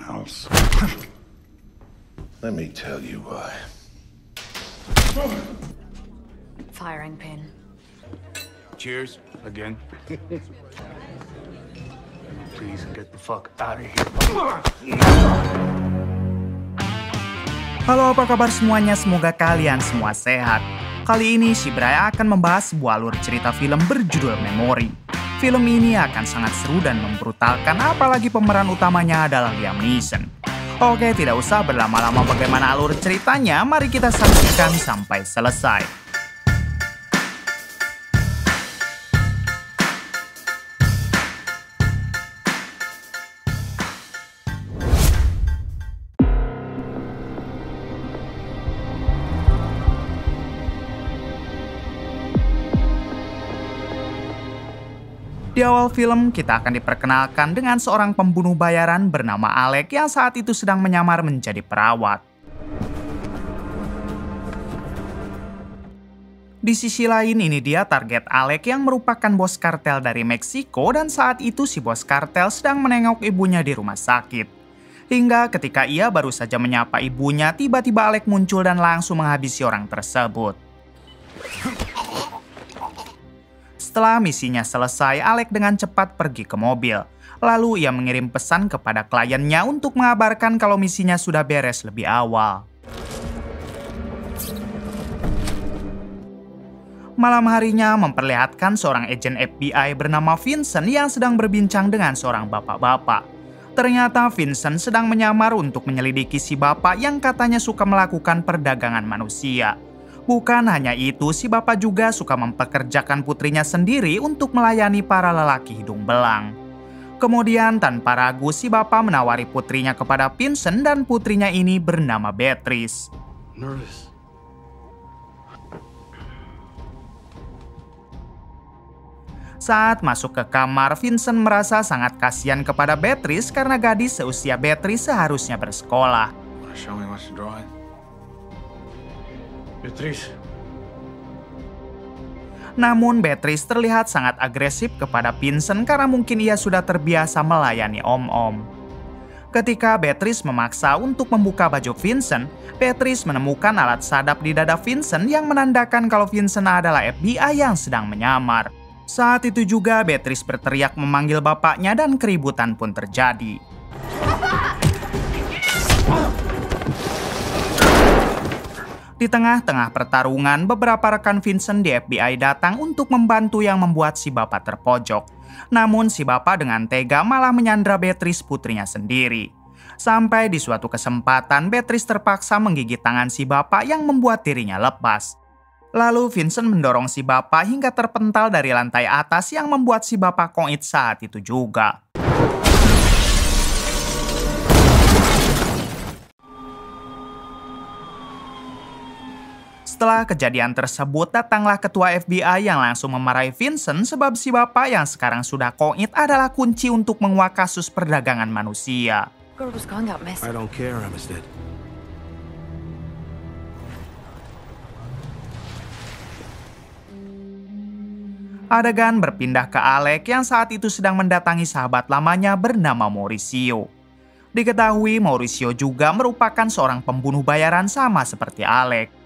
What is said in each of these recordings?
else. Let me tell you why. Firing pin. Cheers again. Please get the fuck out of here. Halo, apa kabar semuanya? Semoga kalian semua sehat. Kali ini Shibraya akan membahas sebuah alur cerita film berjudul Memory. Film ini akan sangat seru dan membrutalkan, apalagi pemeran utamanya adalah Liam Neeson. Oke, tidak usah berlama-lama bagaimana alur ceritanya, mari kita saksikan sampai selesai. Di awal film, kita akan diperkenalkan dengan seorang pembunuh bayaran bernama Alec yang saat itu sedang menyamar menjadi perawat. Di sisi lain, ini dia target Alec yang merupakan bos kartel dari Meksiko, dan saat itu si bos kartel sedang menengok ibunya di rumah sakit. Hingga ketika ia baru saja menyapa ibunya, tiba-tiba Alec muncul dan langsung menghabisi orang tersebut. Setelah misinya selesai, Alec dengan cepat pergi ke mobil. Lalu ia mengirim pesan kepada kliennya untuk mengabarkan kalau misinya sudah beres lebih awal. Malam harinya memperlihatkan seorang agen FBI bernama Vincent yang sedang berbincang dengan seorang bapak-bapak. Ternyata Vincent sedang menyamar untuk menyelidiki si bapak yang katanya suka melakukan perdagangan manusia. Bukan hanya itu, si bapak juga suka mempekerjakan putrinya sendiri untuk melayani para lelaki hidung belang. Kemudian tanpa ragu, si bapak menawari putrinya kepada Vincent dan putrinya ini bernama Beatrice. Nervous. Saat masuk ke kamar, Vincent merasa sangat kasihan kepada Beatrice karena gadis seusia Beatrice seharusnya bersekolah. Wanna show me what's drawing? Beatrice. Namun Beatrice terlihat sangat agresif kepada Vincent karena mungkin ia sudah terbiasa melayani om-om. Ketika Beatrice memaksa untuk membuka baju Vincent, Beatrice menemukan alat sadap di dada Vincent yang menandakan kalau Vincent adalah FBI yang sedang menyamar. Saat itu juga Beatrice berteriak memanggil bapaknya dan keributan pun terjadi. Di tengah-tengah pertarungan, beberapa rekan Vincent di FBI datang untuk membantu yang membuat si bapak terpojok. Namun si bapak dengan tega malah menyandra Beatrice putrinya sendiri. Sampai di suatu kesempatan, Beatrice terpaksa menggigit tangan si bapak yang membuat dirinya lepas. Lalu Vincent mendorong si bapak hingga terpental dari lantai atas yang membuat si bapak koit saat itu juga. Setelah kejadian tersebut, datanglah ketua FBI yang langsung memarahi Vincent sebab si bapak yang sekarang sudah koit adalah kunci untuk menguak kasus perdagangan manusia. I don't care, Amistad. Adegan berpindah ke Alec yang saat itu sedang mendatangi sahabat lamanya bernama Mauricio. Diketahui Mauricio juga merupakan seorang pembunuh bayaran sama seperti Alec.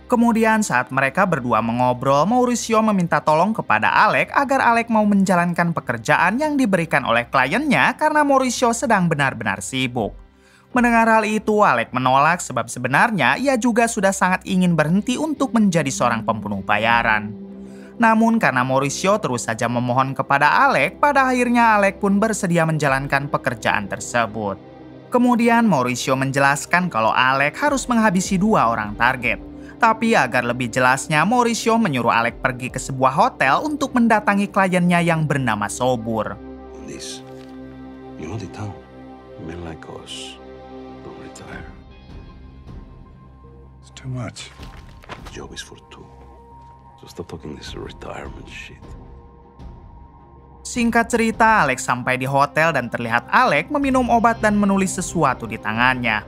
Kemudian saat mereka berdua mengobrol, Mauricio meminta tolong kepada Alec agar Alec mau menjalankan pekerjaan yang diberikan oleh kliennya karena Mauricio sedang benar-benar sibuk. Mendengar hal itu, Alec menolak sebab sebenarnya ia juga sudah sangat ingin berhenti untuk menjadi seorang pembunuh bayaran. Namun karena Mauricio terus saja memohon kepada Alec, pada akhirnya Alec pun bersedia menjalankan pekerjaan tersebut. Kemudian Mauricio menjelaskan kalau Alec harus menghabisi 2 orang target. Tapi agar lebih jelasnya, Mauricio menyuruh Alec pergi ke sebuah hotel untuk mendatangi kliennya yang bernama Sobur. This, you know the town. Men like us don't retire. It's too much. The job is for 2. So stop talking this retirement shit. Singkat cerita, Alec sampai di hotel dan terlihat Alec meminum obat dan menulis sesuatu di tangannya.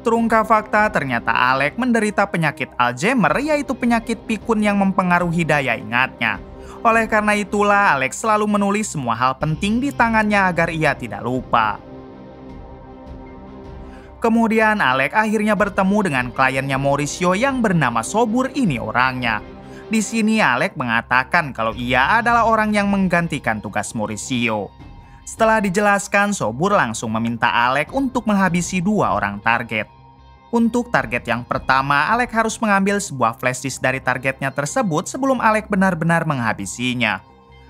Terungkap fakta, ternyata Alec menderita penyakit Alzheimer, yaitu penyakit pikun yang mempengaruhi daya ingatnya. Oleh karena itulah, Alex selalu menulis semua hal penting di tangannya agar ia tidak lupa. Kemudian Alex akhirnya bertemu dengan kliennya Mauricio yang bernama Sobur. Ini orangnya. Di sini Alex mengatakan kalau ia adalah orang yang menggantikan tugas Mauricio. Setelah dijelaskan, Sobur langsung meminta Alex untuk menghabisi 2 orang target. Untuk target yang pertama, Alex harus mengambil sebuah flash disk dari targetnya tersebut sebelum Alex benar-benar menghabisinya.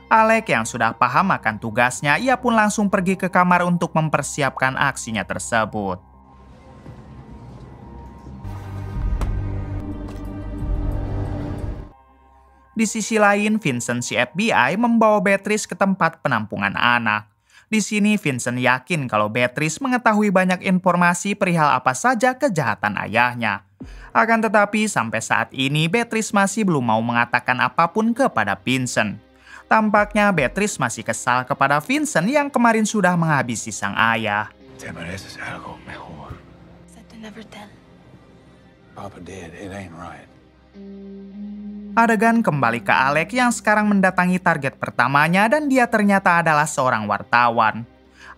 Alex yang sudah paham akan tugasnya, ia pun langsung pergi ke kamar untuk mempersiapkan aksinya tersebut. Di sisi lain, Vincent si FBI membawa Beatrice ke tempat penampungan anak. Di sini Vincent yakin kalau Beatrice mengetahui banyak informasi perihal apa saja kejahatan ayahnya. Akan tetapi sampai saat ini Beatrice masih belum mau mengatakan apapun kepada Vincent. Tampaknya Beatrice masih kesal kepada Vincent yang kemarin sudah menghabisi sang ayah. Te mereces algo mejor. Papa did. It ain't right. Adegan kembali ke Alex yang sekarang mendatangi target pertamanya dan dia ternyata adalah seorang wartawan.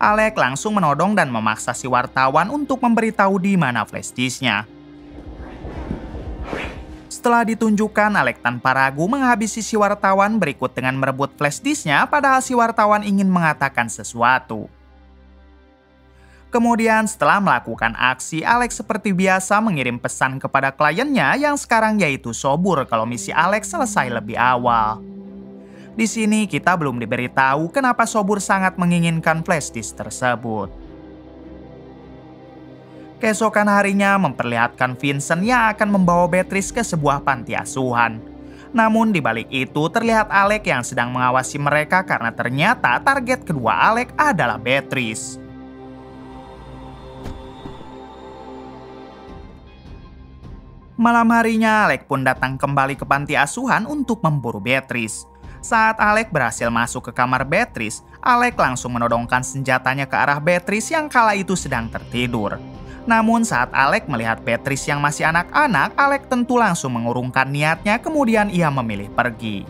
Alex langsung menodong dan memaksa si wartawan untuk memberitahu di mana flash disk-nya. Setelah ditunjukkan, Alex tanpa ragu menghabisi si wartawan berikut dengan merebut flash disk-nya padahal si wartawan ingin mengatakan sesuatu. Kemudian setelah melakukan aksi, Alex seperti biasa mengirim pesan kepada kliennya yang sekarang yaitu Sobur kalau misi Alex selesai lebih awal. Di sini kita belum diberitahu kenapa Sobur sangat menginginkan flash disk tersebut. Keesokan harinya memperlihatkan Vincent yang akan membawa Beatrice ke sebuah panti asuhan. Namun di balik itu terlihat Alex yang sedang mengawasi mereka karena ternyata target kedua Alex adalah Beatrice. Malam harinya, Alex pun datang kembali ke panti asuhan untuk memburu Beatrice. Saat Alex berhasil masuk ke kamar Beatrice, Alex langsung menodongkan senjatanya ke arah Beatrice yang kala itu sedang tertidur. Namun saat Alex melihat Beatrice yang masih anak-anak, Alex tentu langsung mengurungkan niatnya, kemudian ia memilih pergi.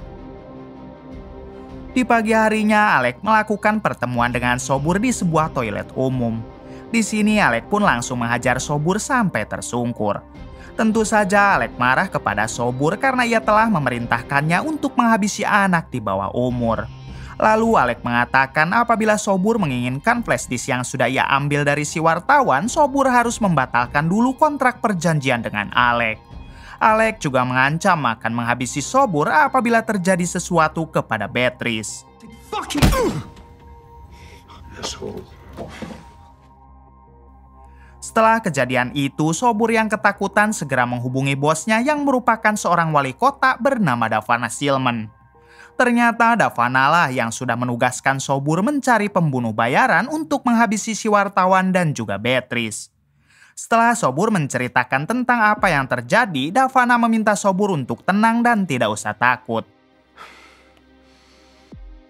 Di pagi harinya, Alex melakukan pertemuan dengan Sobur di sebuah toilet umum. Di sini, Alex pun langsung menghajar Sobur sampai tersungkur. Tentu saja Alex marah kepada Sobur karena ia telah memerintahkannya untuk menghabisi anak di bawah umur. Lalu Alex mengatakan apabila Sobur menginginkan flash disk yang sudah ia ambil dari si wartawan, Sobur harus membatalkan dulu kontrak perjanjian dengan Alex. Alex juga mengancam akan menghabisi Sobur apabila terjadi sesuatu kepada Beatrice. Setelah kejadian itu, Sobur yang ketakutan segera menghubungi bosnya yang merupakan seorang wali kota bernama Davana Silman. Ternyata Davana lah yang sudah menugaskan Sobur mencari pembunuh bayaran untuk menghabisi si wartawan dan juga Beatrice. Setelah Sobur menceritakan tentang apa yang terjadi, Davana meminta Sobur untuk tenang dan tidak usah takut.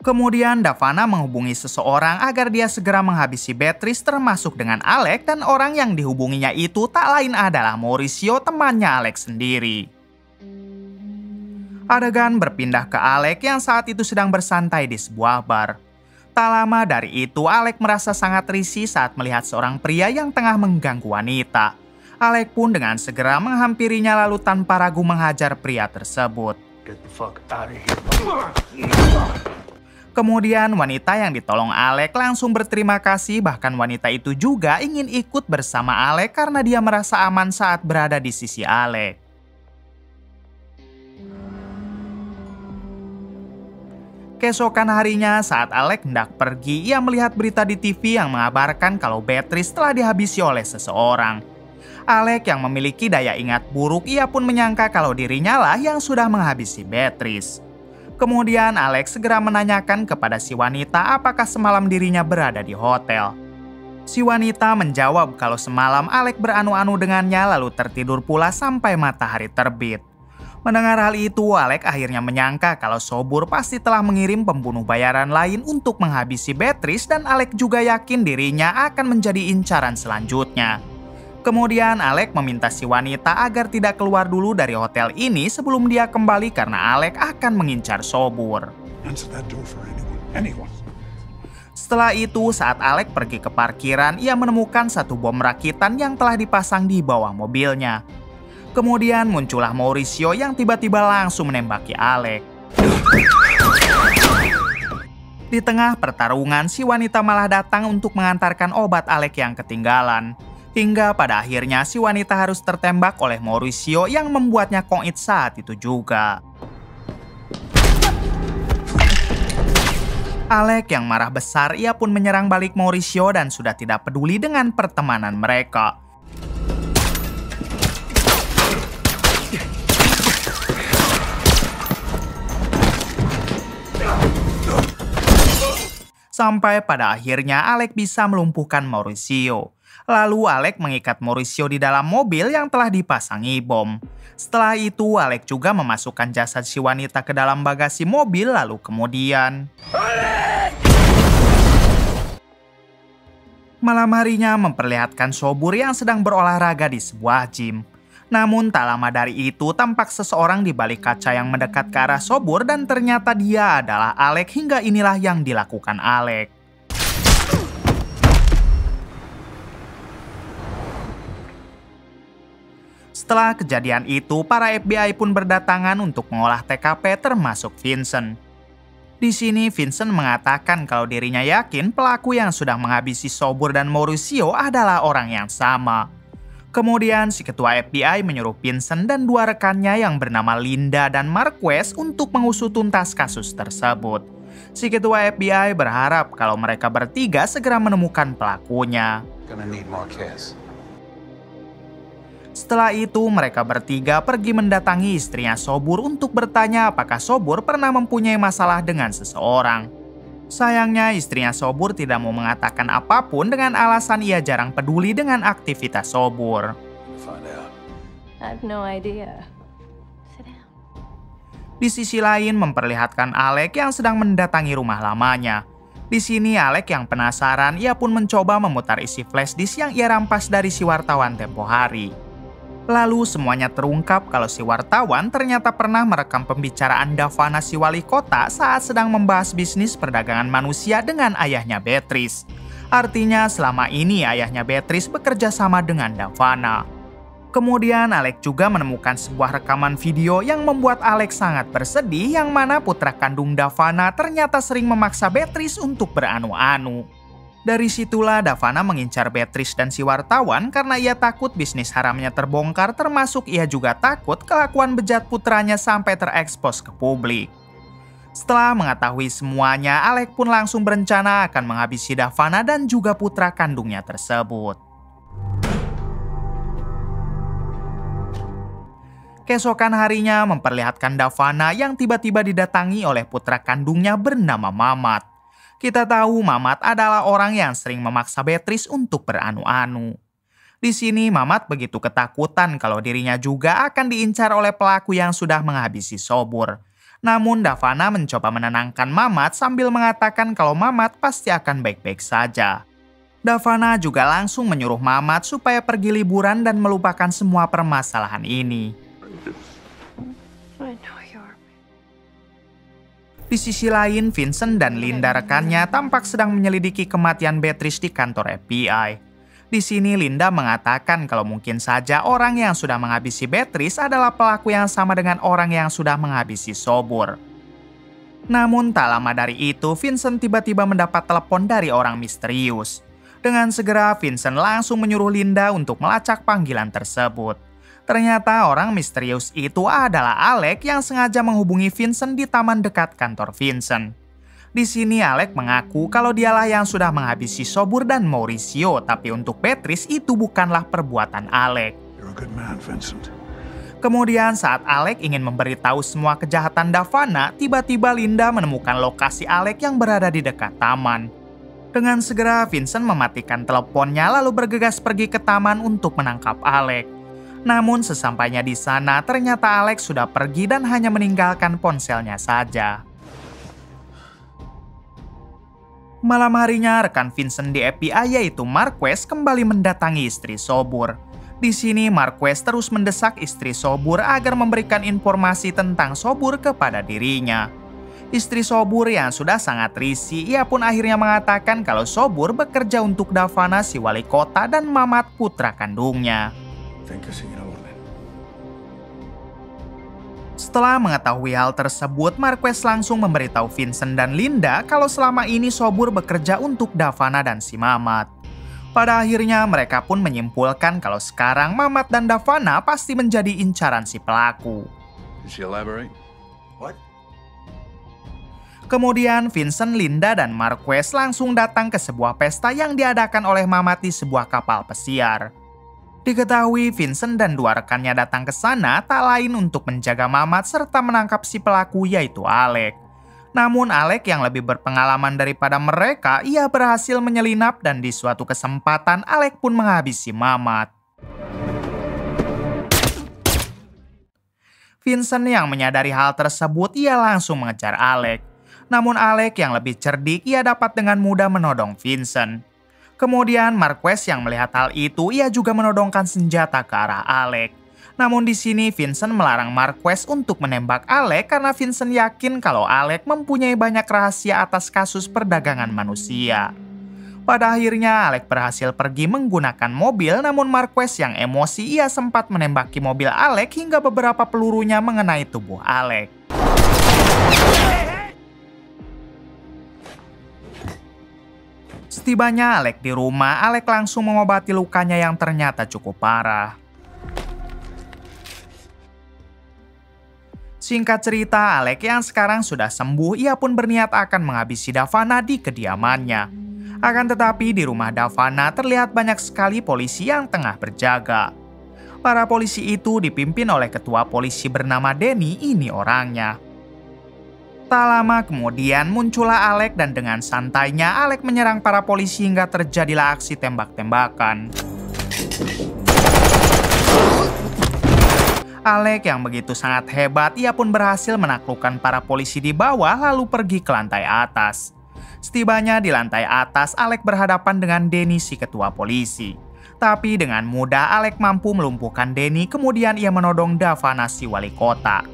Kemudian Davana menghubungi seseorang agar dia segera menghabisi Beatrice termasuk dengan Alex, dan orang yang dihubunginya itu tak lain adalah Mauricio, temannya Alex sendiri. Adegan berpindah ke Alex yang saat itu sedang bersantai di sebuah bar. Tak lama dari itu Alex merasa sangat risih saat melihat seorang pria yang tengah mengganggu wanita. Alex pun dengan segera menghampirinya lalu tanpa ragu menghajar pria tersebut. Get the fuck out of here. Kemudian wanita yang ditolong Alex langsung berterima kasih, bahkan wanita itu juga ingin ikut bersama Alex karena dia merasa aman saat berada di sisi Alex. Keesokan harinya saat Alex hendak pergi, ia melihat berita di TV yang mengabarkan kalau Beatrice telah dihabisi oleh seseorang. Alex yang memiliki daya ingat buruk, ia pun menyangka kalau dirinya lah yang sudah menghabisi Beatrice. Kemudian Alex segera menanyakan kepada si wanita apakah semalam dirinya berada di hotel. Si wanita menjawab kalau semalam Alex beranu-anu dengannya lalu tertidur pula sampai matahari terbit. Mendengar hal itu, Alex akhirnya menyangka kalau Sobur pasti telah mengirim pembunuh bayaran lain untuk menghabisi Beatrice, dan Alex juga yakin dirinya akan menjadi incaran selanjutnya. Kemudian Alec meminta si wanita agar tidak keluar dulu dari hotel ini sebelum dia kembali karena Alec akan mengincar Sobur. Answer that door for anyone. Setelah itu, saat Alec pergi ke parkiran, ia menemukan satu bom rakitan yang telah dipasang di bawah mobilnya. Kemudian muncullah Mauricio yang tiba-tiba langsung menembaki Alec. Di tengah pertarungan, si wanita malah datang untuk mengantarkan obat Alec yang ketinggalan. Hingga pada akhirnya si wanita harus tertembak oleh Mauricio yang membuatnya koit saat itu juga. Alec yang marah besar, ia pun menyerang balik Mauricio dan sudah tidak peduli dengan pertemanan mereka. Sampai pada akhirnya Alec bisa melumpuhkan Mauricio. Lalu Alec mengikat Mauricio di dalam mobil yang telah dipasangi bom. Setelah itu Alec juga memasukkan jasad si wanita ke dalam bagasi mobil lalu kemudian... Malam harinya memperlihatkan Sobur yang sedang berolahraga di sebuah gym. Namun tak lama dari itu tampak seseorang di balik kaca yang mendekat ke arah Sobur dan ternyata dia adalah Alec hingga inilah yang dilakukan Alec. Setelah kejadian itu, para FBI pun berdatangan untuk mengolah TKP termasuk Vincent. Di sini Vincent mengatakan kalau dirinya yakin pelaku yang sudah menghabisi Sobur dan Mauricio adalah orang yang sama. Kemudian si ketua FBI menyuruh Vincent dan dua rekannya yang bernama Linda dan Marquez untuk mengusut tuntas kasus tersebut. Si ketua FBI berharap kalau mereka bertiga segera menemukan pelakunya. Gonna need Marquez. Setelah itu, mereka bertiga pergi mendatangi istrinya Sobur untuk bertanya apakah Sobur pernah mempunyai masalah dengan seseorang. Sayangnya, istrinya Sobur tidak mau mengatakan apapun dengan alasan ia jarang peduli dengan aktivitas Sobur. Find out. I have no idea. Sit down. Di sisi lain, memperlihatkan Alec yang sedang mendatangi rumah lamanya. Di sini, Alec yang penasaran, ia pun mencoba memutar isi flash disk yang ia rampas dari si wartawan tempo hari. Lalu semuanya terungkap kalau si wartawan ternyata pernah merekam pembicaraan Davana si wali kota saat sedang membahas bisnis perdagangan manusia dengan ayahnya Beatrice. Artinya selama ini ayahnya Beatrice bekerja sama dengan Davana. Kemudian Alec juga menemukan sebuah rekaman video yang membuat Alec sangat bersedih yang mana putra kandung Davana ternyata sering memaksa Beatrice untuk beranu-anu. Dari situlah Davana mengincar Beatrice dan si wartawan karena ia takut bisnis haramnya terbongkar termasuk ia juga takut kelakuan bejat putranya sampai terekspos ke publik. Setelah mengetahui semuanya, Alec pun langsung berencana akan menghabisi Davana dan juga putra kandungnya tersebut. Keesokan harinya memperlihatkan Davana yang tiba-tiba didatangi oleh putra kandungnya bernama Mamat. Kita tahu Mamat adalah orang yang sering memaksa Beatrice untuk beranu-anu. Di sini Mamat begitu ketakutan kalau dirinya juga akan diincar oleh pelaku yang sudah menghabisi Sobur. Namun Davana mencoba menenangkan Mamat sambil mengatakan kalau Mamat pasti akan baik-baik saja. Davana juga langsung menyuruh Mamat supaya pergi liburan dan melupakan semua permasalahan ini. I know you're... Di sisi lain, Vincent dan Linda rekannya tampak sedang menyelidiki kematian Beatrice di kantor FBI. Di sini Linda mengatakan kalau mungkin saja orang yang sudah menghabisi Beatrice adalah pelaku yang sama dengan orang yang sudah menghabisi Sobur. Namun tak lama dari itu, Vincent tiba-tiba mendapat telepon dari orang misterius. Dengan segera, Vincent langsung menyuruh Linda untuk melacak panggilan tersebut. Ternyata orang misterius itu adalah Alec yang sengaja menghubungi Vincent di taman dekat kantor Vincent. Di sini Alec mengaku kalau dialah yang sudah menghabisi Sobur dan Mauricio, tapi untuk Beatrice itu bukanlah perbuatan Alec. You're a good man, Vincent. Kemudian saat Alec ingin memberitahu semua kejahatan Davana, tiba-tiba Linda menemukan lokasi Alec yang berada di dekat taman. Dengan segera Vincent mematikan teleponnya lalu bergegas pergi ke taman untuk menangkap Alec. Namun sesampainya di sana ternyata Alec sudah pergi dan hanya meninggalkan ponselnya saja. Malam harinya, rekan Vincent di FBI yaitu Marquez kembali mendatangi istri Sobur. Di sini, Marquez terus mendesak istri Sobur agar memberikan informasi tentang Sobur kepada dirinya. Istri Sobur yang sudah sangat risih, ia pun akhirnya mengatakan kalau Sobur bekerja untuk Davana si wali kota dan Mamat putra kandungnya. Setelah mengetahui hal tersebut, Marquez langsung memberitahu Vincent dan Linda kalau selama ini Sobur bekerja untuk Davana dan si Mamat. Pada akhirnya mereka pun menyimpulkan kalau sekarang Mamat dan Davana pasti menjadi incaran si pelaku. Kemudian Vincent, Linda, dan Marquez langsung datang ke sebuah pesta yang diadakan oleh Mamat di sebuah kapal pesiar. Diketahui Vincent dan dua rekannya datang ke sana tak lain untuk menjaga Mamat serta menangkap si pelaku yaitu Alec. Namun Alec yang lebih berpengalaman daripada mereka, ia berhasil menyelinap dan di suatu kesempatan Alec pun menghabisi Mamat. Vincent yang menyadari hal tersebut, ia langsung mengejar Alec. Namun Alec yang lebih cerdik, ia dapat dengan mudah menodong Vincent. Kemudian Marquez yang melihat hal itu, ia juga menodongkan senjata ke arah Alec. Namun di sini Vincent melarang Marquez untuk menembak Alec karena Vincent yakin kalau Alec mempunyai banyak rahasia atas kasus perdagangan manusia. Pada akhirnya Alec berhasil pergi menggunakan mobil, namun Marquez yang emosi ia sempat menembaki mobil Alec hingga beberapa pelurunya mengenai tubuh Alec. Setibanya Alec di rumah, Alec langsung mengobati lukanya yang ternyata cukup parah. Singkat cerita, Alec yang sekarang sudah sembuh, ia pun berniat akan menghabisi Davana di kediamannya. Akan tetapi di rumah Davana terlihat banyak sekali polisi yang tengah berjaga. Para polisi itu dipimpin oleh ketua polisi bernama Danny, ini orangnya. Tak lama kemudian muncullah Alec dan dengan santainya Alec menyerang para polisi hingga terjadilah aksi tembak-tembakan. Alec yang begitu sangat hebat, ia pun berhasil menaklukkan para polisi di bawah lalu pergi ke lantai atas. Setibanya di lantai atas, Alec berhadapan dengan Danny si ketua polisi. Tapi dengan mudah Alec mampu melumpuhkan Danny, kemudian ia menodong Davana si wali kota.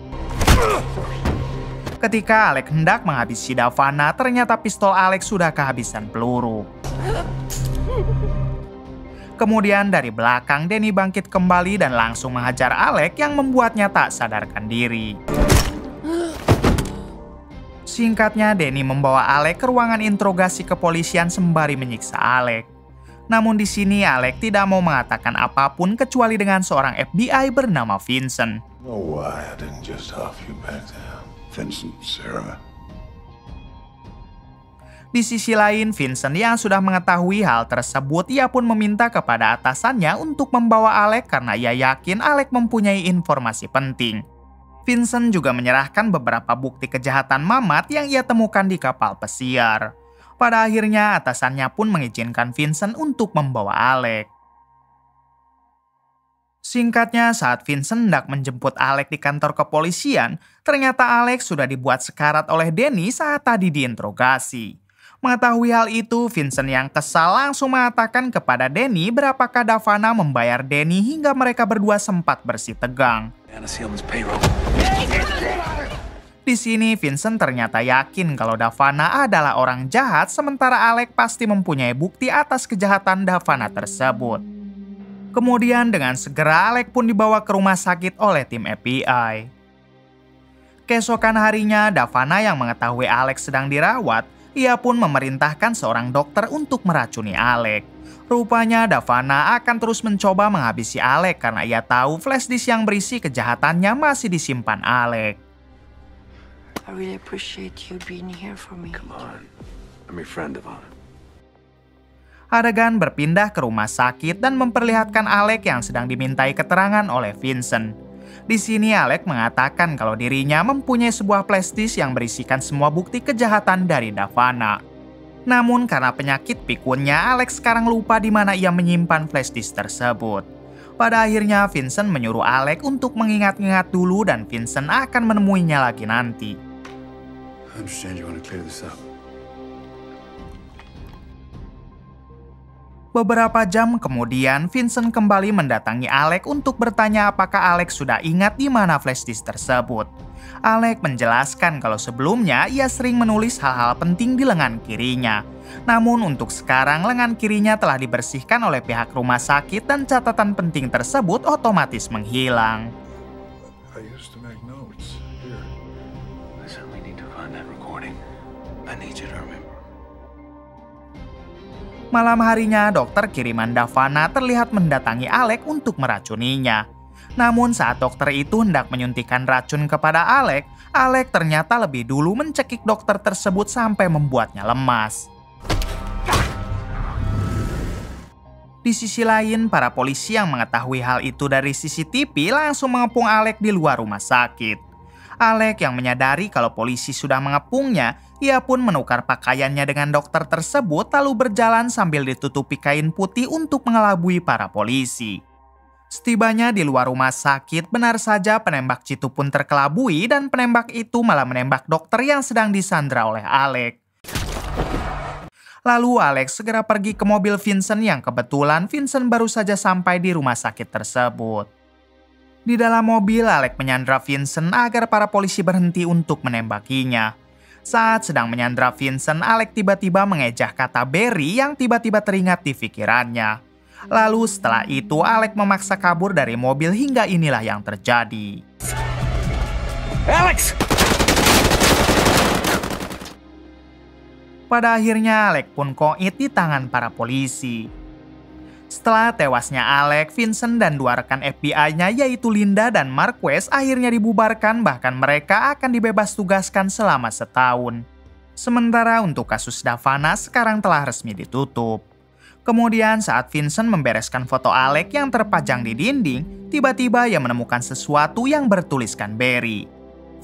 Ketika Alec hendak menghabisi Davana, ternyata pistol Alec sudah kehabisan peluru. Kemudian dari belakang, Danny bangkit kembali dan langsung menghajar Alec yang membuatnya tak sadarkan diri. Singkatnya, Danny membawa Alec ke ruangan interogasi kepolisian sembari menyiksa Alec. Namun di sini Alec tidak mau mengatakan apapun kecuali dengan seorang FBI bernama Vincent. Oh, why I didn't just huff you back there. Vincent, Sarah. Di sisi lain, Vincent yang sudah mengetahui hal tersebut, ia pun meminta kepada atasannya untuk membawa Alec karena ia yakin Alec mempunyai informasi penting. Vincent juga menyerahkan beberapa bukti kejahatan Mamat yang ia temukan di kapal pesiar. Pada akhirnya, atasannya pun mengizinkan Vincent untuk membawa Alec. Singkatnya, saat Vincent hendak menjemput Alec di kantor kepolisian, ternyata Alec sudah dibuat sekarat oleh Danny saat tadi diinterogasi. Mengetahui hal itu, Vincent yang kesal langsung mengatakan kepada Danny berapakah Davana membayar Danny hingga mereka berdua sempat bersih tegang. Di sini, Vincent ternyata yakin kalau Davana adalah orang jahat, sementara Alec pasti mempunyai bukti atas kejahatan Davana tersebut. Kemudian dengan segera Alec pun dibawa ke rumah sakit oleh tim FBI. Keesokan harinya, Davana yang mengetahui Alec sedang dirawat, ia pun memerintahkan seorang dokter untuk meracuni Alec. Rupanya Davana akan terus mencoba menghabisi Alec karena ia tahu flash disk yang berisi kejahatannya masih disimpan Alec. I really appreciate you being here for me. Come on. I'm your friend, Davana. Adegan berpindah ke rumah sakit dan memperlihatkan Alec yang sedang dimintai keterangan oleh Vincent. Di sini Alec mengatakan kalau dirinya mempunyai sebuah flash disk yang berisikan semua bukti kejahatan dari Davana. Namun karena penyakit pikunnya, Alex sekarang lupa di mana ia menyimpan flash disk tersebut. Pada akhirnya Vincent menyuruh Alec untuk mengingat-ingat dulu dan Vincent akan menemuinya lagi nanti. I understand you want to clear this up. Beberapa jam kemudian, Vincent kembali mendatangi Alec untuk bertanya apakah Alec sudah ingat di mana flash disk tersebut. Alec menjelaskan kalau sebelumnya ia sering menulis hal-hal penting di lengan kirinya. Namun untuk sekarang lengan kirinya telah dibersihkan oleh pihak rumah sakit dan catatan penting tersebut otomatis menghilang. I used to make notes. Here. Listen, we need to find that recording. I need you to remember. Malam harinya, dokter kiriman Davana terlihat mendatangi Alec untuk meracuninya. Namun saat dokter itu hendak menyuntikkan racun kepada Alec, Alec ternyata lebih dulu mencekik dokter tersebut sampai membuatnya lemas. Di sisi lain, para polisi yang mengetahui hal itu dari CCTV langsung mengepung Alec di luar rumah sakit. Alec yang menyadari kalau polisi sudah mengepungnya, ia pun menukar pakaiannya dengan dokter tersebut lalu berjalan sambil ditutupi kain putih untuk mengelabui para polisi. Setibanya di luar rumah sakit, benar saja penembak jitu pun terkelabui dan penembak itu malah menembak dokter yang sedang disandra oleh Alec. Lalu Alex segera pergi ke mobil Vincent yang kebetulan Vincent baru saja sampai di rumah sakit tersebut. Di dalam mobil, Alec menyandra Vincent agar para polisi berhenti untuk menembakinya. Saat sedang menyandra Vincent, Alec tiba-tiba mengejah kata Barry yang tiba-tiba teringat di pikirannya. Lalu setelah itu, Alec memaksa kabur dari mobil hingga inilah yang terjadi. Alex! Pada akhirnya, Alec pun koit di tangan para polisi. Setelah tewasnya Alec, Vincent dan dua rekan FBI-nya yaitu Linda dan Marquez akhirnya dibubarkan, bahkan mereka akan dibebas tugaskan selama setahun. Sementara untuk kasus Davana sekarang telah resmi ditutup. Kemudian saat Vincent membereskan foto Alec yang terpajang di dinding, tiba-tiba ia menemukan sesuatu yang bertuliskan Barry.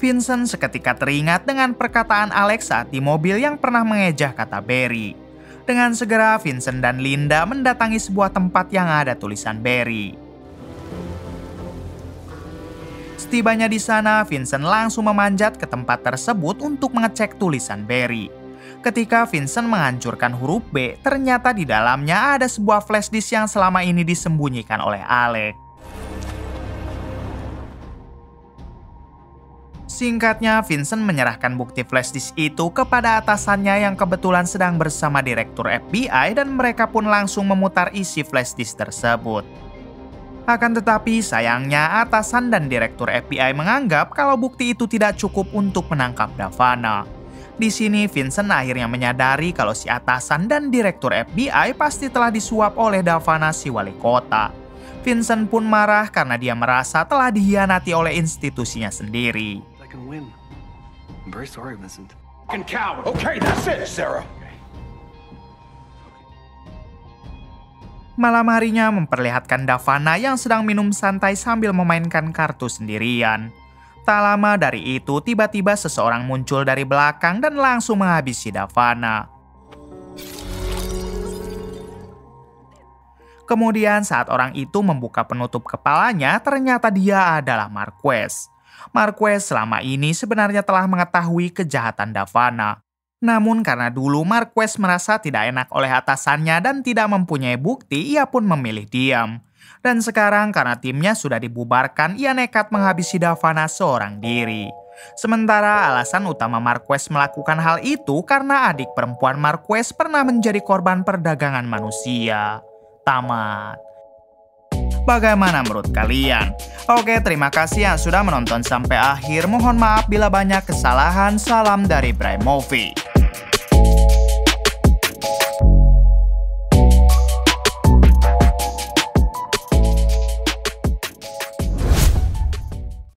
Vincent seketika teringat dengan perkataan Alec saat di mobil yang pernah mengejah kata Barry. Dengan segera, Vincent dan Linda mendatangi sebuah tempat yang ada tulisan Barry. Setibanya di sana, Vincent langsung memanjat ke tempat tersebut untuk mengecek tulisan Barry. Ketika Vincent menghancurkan huruf B, ternyata di dalamnya ada sebuah flash disk yang selama ini disembunyikan oleh Alec. Singkatnya, Vincent menyerahkan bukti flash disk itu kepada atasannya yang kebetulan sedang bersama direktur FBI dan mereka pun langsung memutar isi flash disk tersebut. Akan tetapi sayangnya atasan dan direktur FBI menganggap kalau bukti itu tidak cukup untuk menangkap Davana. Di sini Vincent akhirnya menyadari kalau si atasan dan direktur FBI pasti telah disuap oleh Davana si wali kota. Vincent pun marah karena dia merasa telah dikhianati oleh institusinya sendiri. Can win. I'm very sorry, Vincent. Fucking coward. Okay, that's it, Sarah. Malam harinya memperlihatkan Davana yang sedang minum santai sambil memainkan kartu sendirian. Tak lama dari itu, tiba-tiba seseorang muncul dari belakang dan langsung menghabisi Davana. Kemudian saat orang itu membuka penutup kepalanya, ternyata dia adalah Marquez. Marquez selama ini sebenarnya telah mengetahui kejahatan Davana. Namun karena dulu Marquez merasa tidak enak oleh atasannya dan tidak mempunyai bukti, ia pun memilih diam. Dan sekarang karena timnya sudah dibubarkan, ia nekat menghabisi Davana seorang diri. Sementara alasan utama Marquez melakukan hal itu karena adik perempuan Marquez pernah menjadi korban perdagangan manusia. Tamat. Bagaimana menurut kalian? Oke, terima kasih yang sudah menonton sampai akhir. Mohon maaf bila banyak kesalahan. Salam dari Bray Movie.